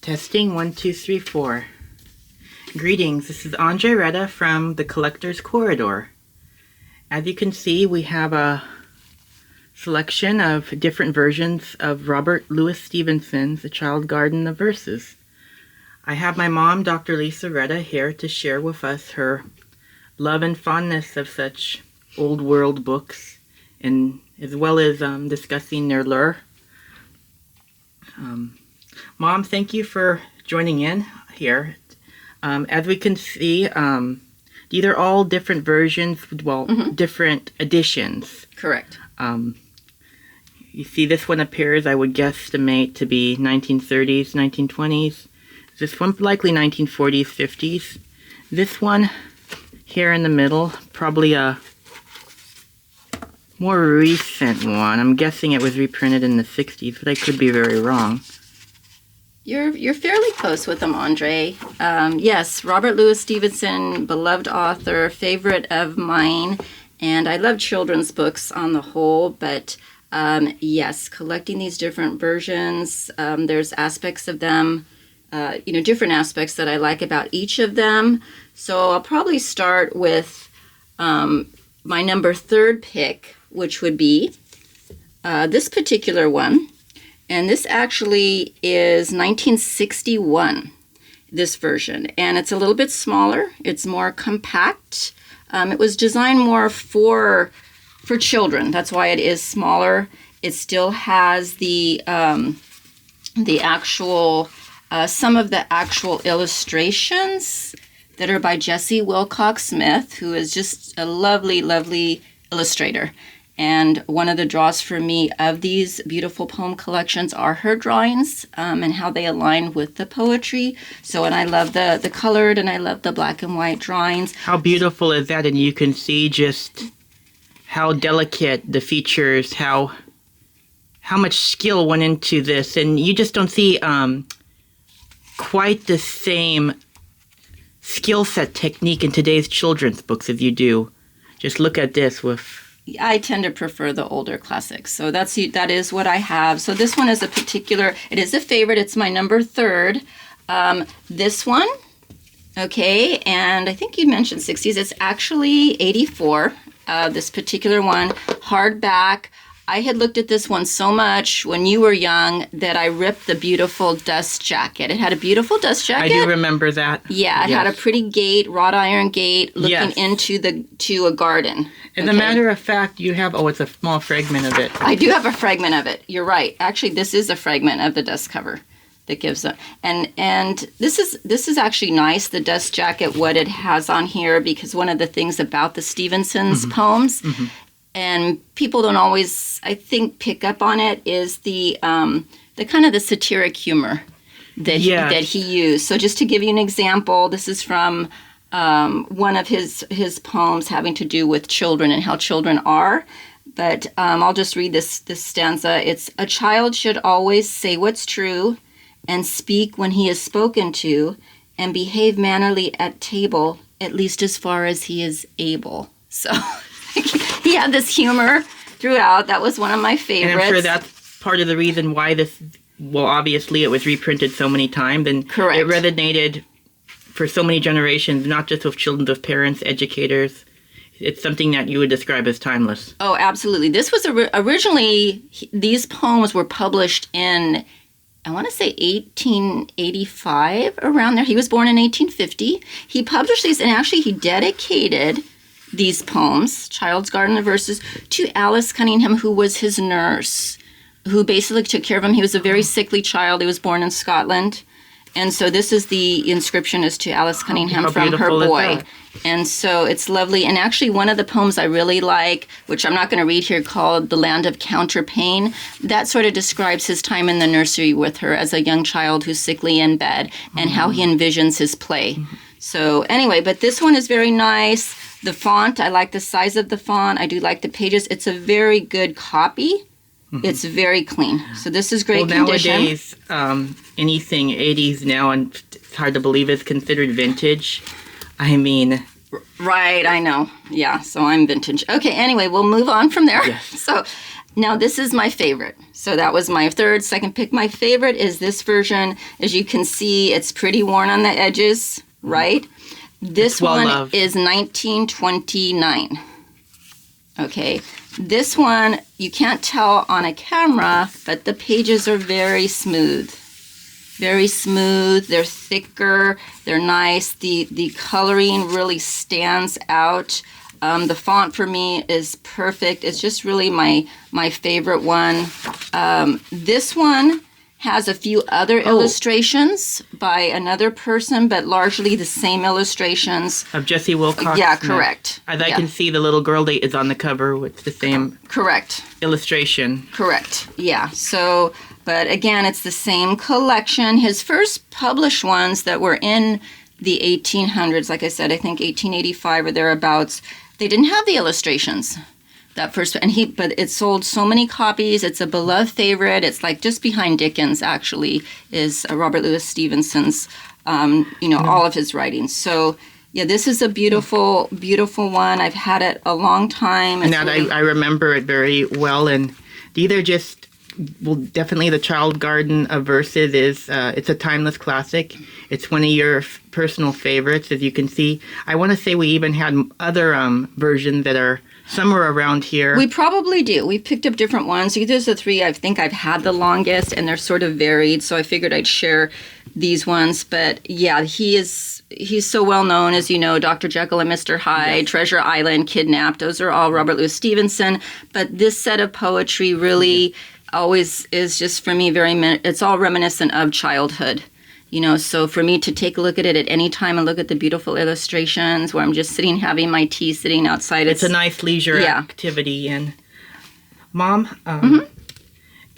Testing 1, 2, 3, 4. Greetings, this is Andre Retta from The Collector's Corridor. As you can see, we have a selection of different versions of Robert Louis Stevenson's The Child Garden of Verses. I have my mom, Dr. Lisa Retta, here to share with us her love and fondness of such old world books, and as well as discussing their lure. Mom, thank you for joining in here. As we can see, these are all different versions, different editions. Correct. You see this one appears, I would guesstimate, to be 1930s, 1920s. This one likely 1940s, 50s. This one here in the middle, probably a more recent one. I'm guessing it was reprinted in the 60s, but I could be very wrong. You're fairly close with them, Andre. Yes, Robert Louis Stevenson, beloved author, favorite of mine, and I love children's books on the whole, but yes, collecting these different versions, there's aspects of them, different aspects that I like about each of them. So I'll probably start with my number 3 pick, which would be this particular one. And this actually is 1961, this version. And it's a little bit smaller. It's more compact. It was designed more for children. That's why it is smaller. It still has the actual, some of the actual illustrations that are by Jessie Wilcox Smith, who is just a lovely, lovely illustrator. And one of the draws for me of these beautiful poem collections are her drawings and how they align with the poetry. So, and I love the colored and I love the black and white drawings. How beautiful is that? And you can see just how delicate the features, how much skill went into this. And you just don't see quite the same skill set technique in today's children's books as you do. Just look at this with... I tend to prefer the older classics. So that is what I have. So this one is it is a favorite. It's my number 3. This one, okay, and I think you mentioned 60s. It's actually 84, this particular one, hardback. I had looked at this one so much when you were young that I ripped the beautiful dust jacket. It had a beautiful dust jacket. I do remember that. Yeah, it had a pretty gate, wrought iron gate, looking into a garden. As a matter of fact, you have, it's a small fragment of it. I do have a fragment of it. You're right. Actually, this is a fragment of the dust cover that gives it. And this is actually nice, the dust jacket, what it has on here, because one of the things about the Stevenson's poems, and people don't always, I think, pick up on it, is the kind of the satiric humor that he used. So just to give you an example, this is from one of his poems having to do with children and how children are. But I'll just read this stanza. It's, "A child should always say what's true and speak when he is spoken to and behave mannerly at table, at least as far as he is able." So he had this humor throughout. That was one of my favorites. And I'm sure that's part of the reason why this, obviously it was reprinted so many times. And correct. It resonated for so many generations, not just with children, with parents, educators. It's something that you would describe as timeless. Oh, absolutely. This was originally, these poems were published in, I want to say 1885, around there. He was born in 1850. He published these, and actually he dedicated these poems, Child's Garden of Verses, to Alice Cunningham, who was his nurse, who basically took care of him. He was a very sickly child. He was born in Scotland. And so this is the inscription is to Alice Cunningham from her boy. And so it's lovely. And actually one of the poems I really like, which I'm not going to read here, called The Land of Counterpane, that sort of describes his time in the nursery with her as a young child who's sickly in bed and how he envisions his play. So anyway, but this one is very nice. The font, I like the size of the font. I do like the pages. It's a very good copy. It's very clean. So this is great condition. Nowadays, anything 80s now, and it's hard to believe, is considered vintage. I mean... Right, I know. Yeah, so I'm vintage. Okay, anyway, we'll move on from there. Yes. So Now this is my favorite. So that was my second pick. My favorite is this version. As you can see, it's pretty worn on the edges, right? This one is 1929. Okay. This one, you can't tell on a camera, but the pages are very smooth. Very smooth. They're thicker. They're nice. The coloring really stands out. The font for me is perfect. It's just really my favorite one. This one has a few other illustrations by another person, but largely the same illustrations. Of Jessie Wilcox? Yeah, correct. As I can see, the little girl that is on the cover with the same correct illustration. Correct, yeah. So, but again, it's the same collection. His first published ones that were in the 1800s, like I said, I think 1885 or thereabouts, they didn't have the illustrations. That first, but it sold so many copies. It's a beloved favorite. It's like just behind Dickens, actually, is Robert Louis Stevenson's, all of his writings. So, yeah, this is a beautiful, beautiful one. I've had it a long time. Now I remember it very well, and these are just, well, definitely the Child Garden of Verses is, it's a timeless classic. It's one of your personal favorites, as you can see. I want to say we even had other versions that are somewhere around here. We probably do. We picked up different ones. These are the three I think I've had the longest, and they're sort of varied, so I figured I'd share these ones. But yeah, he's so well known, as you know, Dr. Jekyll and Mr. Hyde, yes. Treasure Island, Kidnapped. Those are all Robert Louis Stevenson. But this set of poetry really always is just, for me, it's all reminiscent of childhood. So for me to take a look at it at any time and look at the beautiful illustrations where I'm just sitting, having my tea, sitting outside. It's a nice leisure activity. And Mom,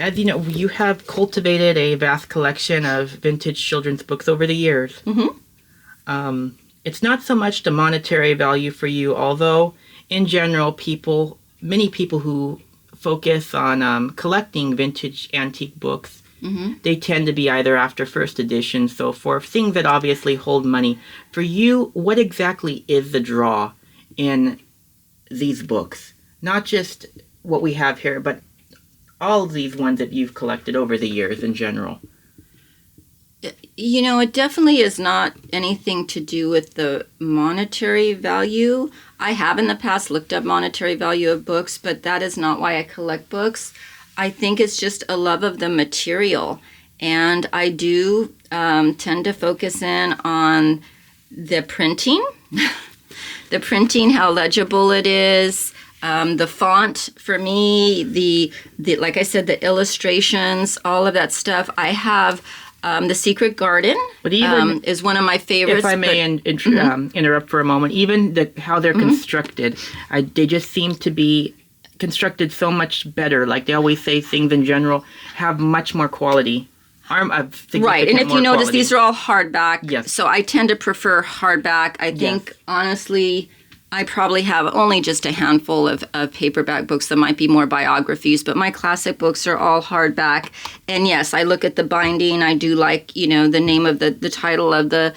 as you know, you have cultivated a vast collection of vintage children's books over the years. It's not so much the monetary value for you, although in general, many people who focus on collecting vintage antique books, they tend to be either after first edition, so forth, things that obviously hold money. For you, what exactly is the draw in these books? Not just what we have here, but all of these ones that you've collected over the years in general. It definitely is not anything to do with the monetary value. I have in the past looked up monetary value of books, but that is not why I collect books. I think it's just a love of the material. And I do tend to focus in on the printing, how legible it is, the font for me, the like I said, the illustrations, all of that stuff. I have The Secret Garden is one of my favorites. If I may interrupt for a moment, even how they're constructed, they just seem to be constructed so much better. Like they always say, things in general have much more quality. Right, and if you notice, these are all hardback. Yes. So I tend to prefer hardback. I think, honestly, I probably have only just a handful of paperback books that might be more biographies, but my classic books are all hardback. And yes, I look at the binding. I do like, the name of the title of the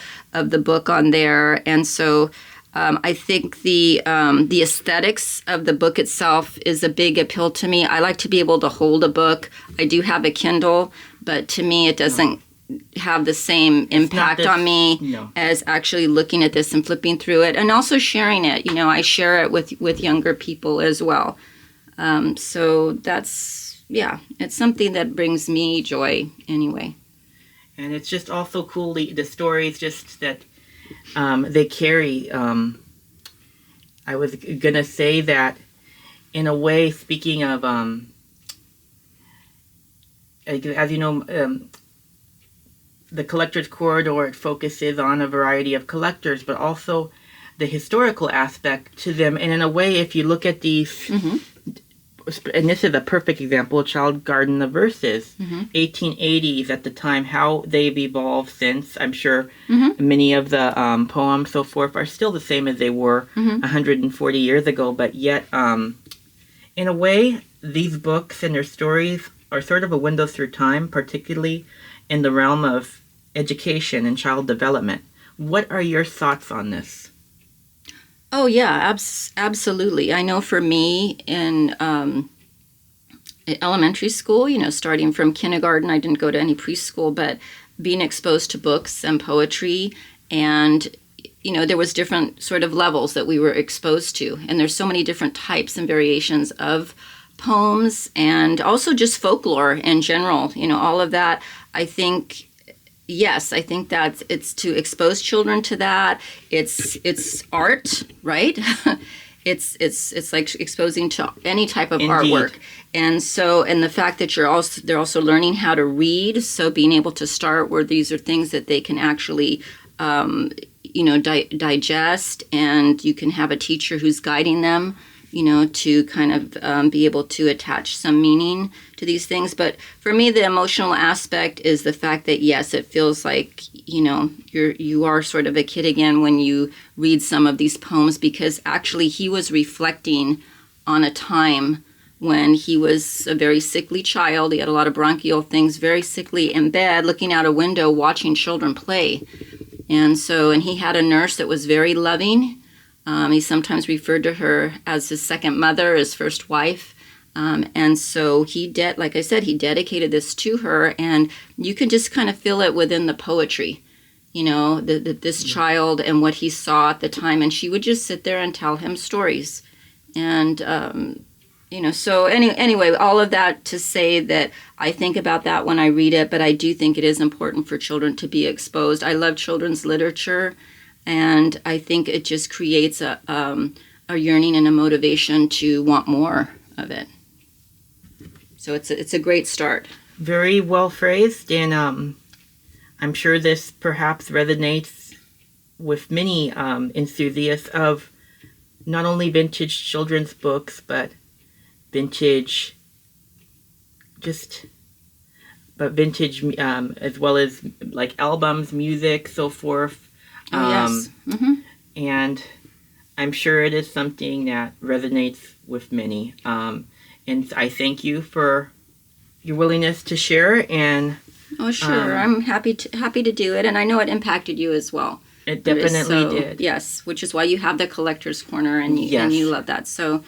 book on there. And so I think the aesthetics of the book itself is a big appeal to me. I like to be able to hold a book. I do have a Kindle, but to me it doesn't have the same impact on me as actually looking at this and flipping through it, and also sharing it. I share it with younger people as well. So that's, it's something that brings me joy anyway. And it's just also cool, the stories just that they carry. I was going to say that in a way, speaking of, as you know, the Collectors Corridor, it focuses on a variety of collectors, but also the historical aspect to them. And in a way, if you look at these, and this is a perfect example, Child Garden of Verses, 1880s at the time, how they've evolved since. I'm sure many of the poems, so forth, are still the same as they were 140 years ago, but yet, in a way, these books and their stories are sort of a window through time, particularly in the realm of education and child development. What are your thoughts on this? Oh yeah, absolutely. I know for me, in elementary school, starting from kindergarten. I didn't go to any preschool, but being exposed to books and poetry, and there was different sort of levels that we were exposed to, and there's so many different types and variations of poems, and also just folklore in general. All of that. I think, yes, I think that it's to expose children to that. It's art, right? It's like exposing to any type of Indeed. artwork. And so, and the fact that they're also learning how to read, so being able to start where these are things that they can actually digest, and you can have a teacher who's guiding them, to kind of be able to attach some meaning to these things. But for me, the emotional aspect is the fact that, yes, it feels like, you are sort of a kid again when you read some of these poems, because actually he was reflecting on a time when he was a very sickly child. He had a lot of bronchial things, very sickly in bed, looking out a window, watching children play. And he had a nurse that was very loving. He sometimes referred to her as his second mother, his first wife. And so like I said, he dedicated this to her, and you could just kind of feel it within the poetry, this child and what he saw at the time. And she would just sit there and tell him stories. And, so anyway, all of that to say that I think about that when I read it, but I do think it is important for children to be exposed. I love children's literature, and I think it just creates a yearning and a motivation to want more of it. So it's a great start. Very well phrased, and I'm sure this perhaps resonates with many enthusiasts of not only vintage children's books, but vintage as well as like albums, music, so forth. Yes. Mm-hmm. And I'm sure it is something that resonates with many. And I thank you for your willingness to share. And oh, sure, I'm happy to do it, and I know it impacted you as well. It definitely did. Yes, which is why you have the Collector's Corner, and you love that. So.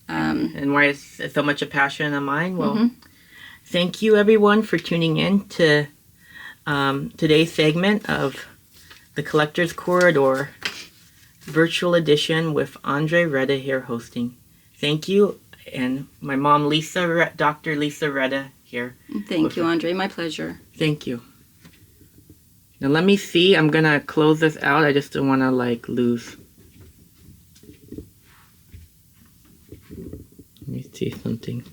And why it's so much a passion of mine. Well, Thank you everyone for tuning in to today's segment of the Collector's Corridor virtual edition with Andre Reda here hosting. Thank you, and my mom Dr. Lisa Reda here. Thank you, Andre. My pleasure. Thank you. Now let me see. I'm gonna close this out. I just don't want to lose. Let me see something.